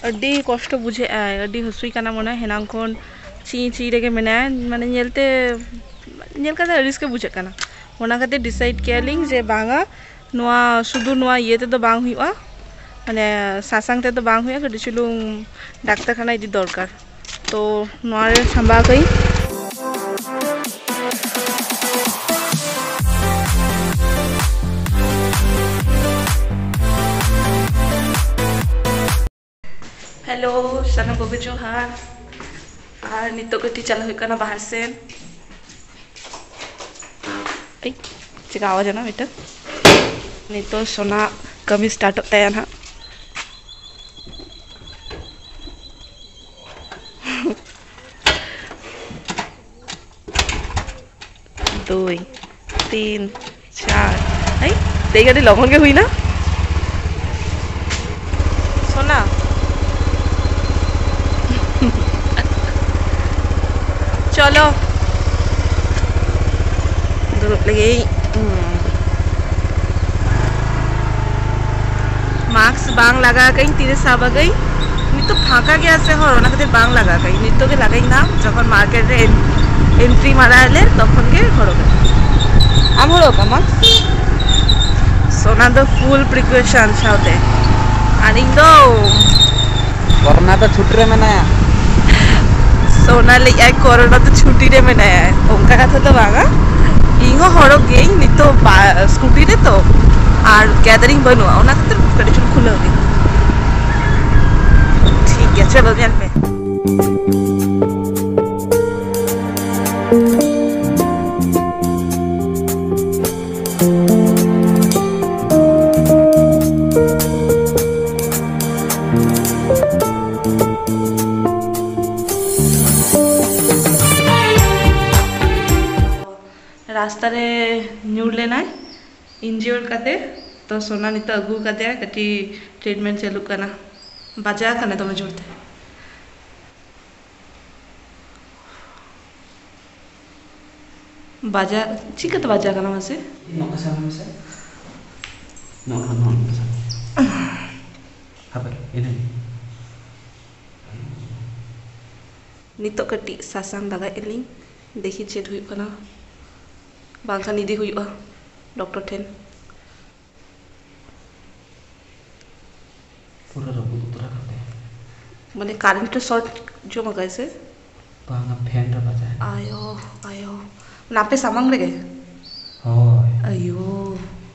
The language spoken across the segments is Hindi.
अड्डी कष्ट बुझे अड्डी हसुई काना मने हेनांग खन ची ची रेगे मेना माने नेलते नेल काते अरिस के बुझे काना ओना खाते डिसाइड केलिंग जे बांगा नोआ शुद्ध नोआ ये ते तो बांग हुआ माने सासांग ते तो बांग हुआ कटी चुलुंग डाक्टर खाना इदी दरकार तो नोआ रे संभा कई हेलो सना बबे जोहार और नितो कटी चला हुई करना बाहर से चिका आवाज है ना बेटा नितो सोना कमी स्टार्ट होता है ना दो तीन चार आई देखा दी लगन के हुई ना सोना चलो दुरुप लगे मास्क बांग लगा गई तीरे साबा गई नहीं तो फाँका गया से और ना बांग लगा गई नहीं तो के लगाई ना जब मार्केट रे एंट्री मारा ले तखन के घर आम हलो का मास्क सोना तो फुल प्रिकॉशन साउते आणि दो कोरोना तो छुट्टी रे मनाया सोना ले आई कोरोना तो छुट्टी रे मनाया उनका कथा तो बागा इंगो हरो गई नहीं तो स्कूटी रे तो और गैदरिंग बनवा ओना तो कड़ी चुन खुले होगी ठीक है चलो ध्यान पे रास्ता रे न्यूड लेना है इंजियोर करते तो सोना नित अगू करते कटी ट्रीटमेंट चालू करना बजा करना तो मैं जोड़ते बजा ठीक है तो बजा करना वैसे नित कटी सासांग लगा एलिंग देखी चेट हुई करना बांखा निधि हुई डॉक्टर ठेन पूरा रबुद उतरा करते माने करंट शॉर्ट जो मगा से बांगा फैन रा बजाय आयो आयो नापे सामंग रे होय अयो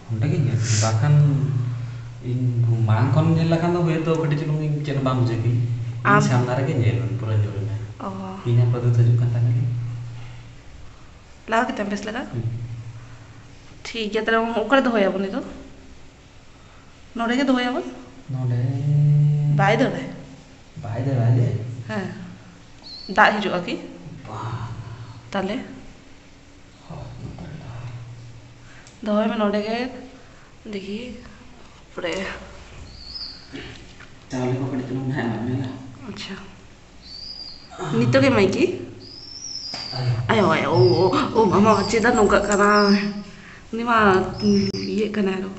हमटा के बाखान इन मांग कोन जे लखान तो होय तो कटी चलुंग इन चेन बाम जेबी इन सामना रे के जेल पूरा जोर में इना पदो तजु काता ने लगा के टेम्पेस लगा ठीक है तेरा ओकर दो होया बने तो नोडे के दो होया बन नोडे बाय दे हां दा हिजो आकी ताले दवाई में नोडे के देखी पूरे चावल को कड़ी तुम है मेला अच्छा नितो के Mikey ayo ayo oh mama cita nongkak karena ini mah iya kan ayo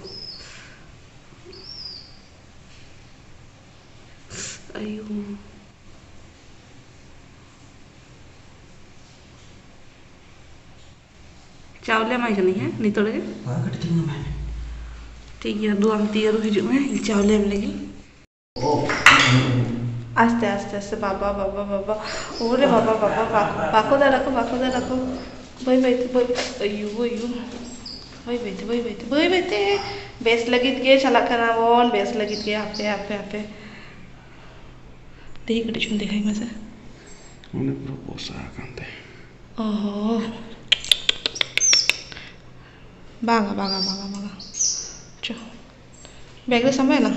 ayo चावले माई करनी है नहीं तोड़े ठीक है दो हम तीर हिजू में चावले में लगी आस्ते आस्ते आस्ते बाबा बाबा बाबा ओरे बाबा बाबा बाको दे रखो भाई बैठे भाई अयो अयो भाई बैठे बेस लगित के चला करा वन बेस लगित के आपे देख कड़ी चुन दिखाई में से उन्हें पूरा पोसा कांते ओहो बांगा चो बैग रे समय ना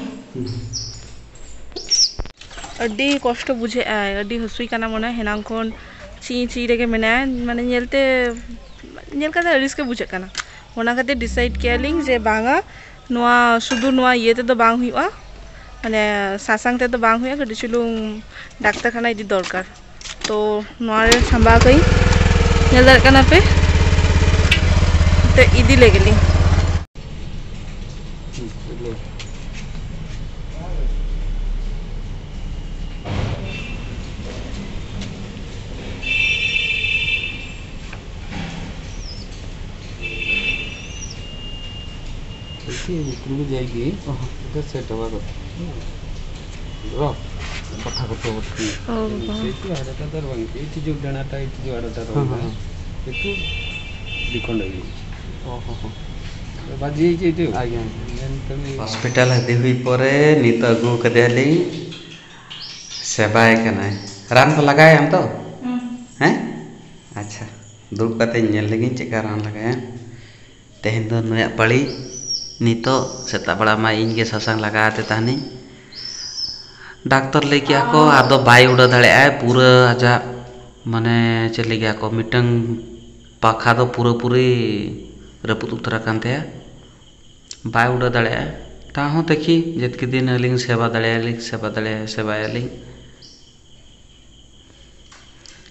अड्डी कष्ट बुझे अड्डी हसुई काना मने हेनांग खन ची ची रेगे मेना माने नेलते नेल काते अरिस के बुझे काना ओना खाते डिसाइड केलिंग जे बांगा नोआ शुद्ध नोआ ये ते तो बांग हुआ माने सासांग ते तो बांग हुआ कटी चुलुंग डाक्टर खाना इदी दरकार तो नोआ रे संभा कई नेल दर काना पे ते इदी ले गेली अच्छी भी जाएगी तो सेट होगा तो रॉ कथा कथा होती सेठी आड़टा तर बंकी इटी जो डणाटा इटी जो आड़टा रहबा एतु दिखंड होई ओहो बाजी जे जे आज्ञा हॉस्पिटल हदी हुई परे नित अगु कदेली सेवाए कनाय रान को लगाए हम तो हैं अच्छा दुर्ग कते नेल लगी चेका रान लगाए तेहन दो नया पड़ी नितो सेता बड़ा मा इन के ससंग लगाते तानी डॉक्टर ले क्या को आदो बाई उड़ा दड़े आए पूरा आजा माने चले गया को मिटंग पाखा दो पूरा पूरी रपुत उतरा कांते बाय उड़ा दड़े आए ताहू देखी जितके दिन अलिंग सेवा दड़े आलिंग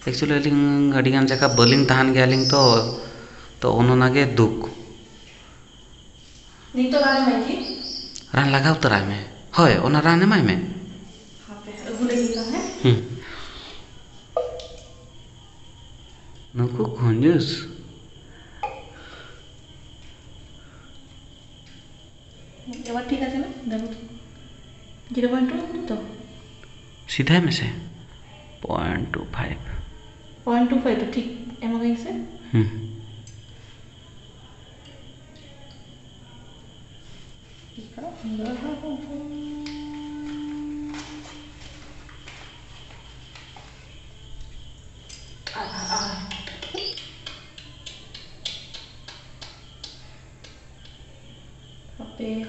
एक्चुअली अलिंग अडिगान जगह बलिंग तहान गया अलिंग तो उन्होंने के दुख नितो रान में की रान लगा उतरा में होय ओना रान एमाय में हापे अगुले की का है नुकु खंजूस एबार ठीक আছে না দেখো 0.2 तो सीधा में से 0.25 0.25 तो ठीक एमा कहीं से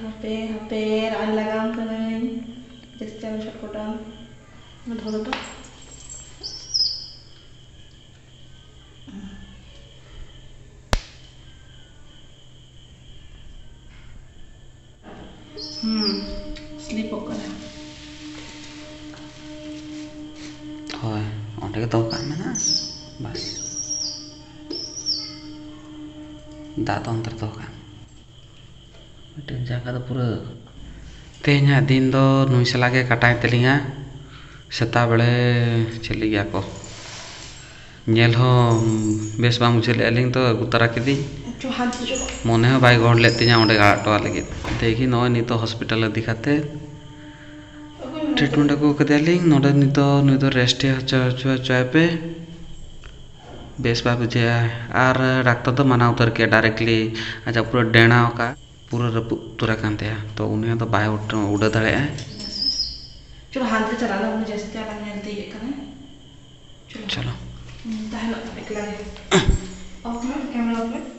हापे रान लगाम तो नहीं जैसे चाहे छटपटा मैं धो दो स्लीप होकर है होय ओंडे तो का में ना बस दात अंतर तो का मिटन जगह तो पूरा तेहना दिन दो नुई सला के कटाई तलिंगा सेता बेले चली गया को नेल हो बेस बा मुझे ले अलिंग तो गुतरा किदी जो हाथ जो मने हो बाई गोड़ लेते जा ओंडे गाटवा लगे देखी नो नी तो हॉस्पिटल दिखाते ट्रीटमेंट को कदेलिंग नोडे नी तो रेस्ट चाय पे बेस बा बुझे आर डॉक्टर तो मना उतर के डायरेक्टली अच्छा पूरा डेना का पूरा तुरा कांते तो उन्हें तो बाय उड़ा दड़े चलो हाथ से चलाना मुझे जैसे क्या करना है ये करना चलो दाहिना एक लगे ऑफ में कैमरा ऑफ में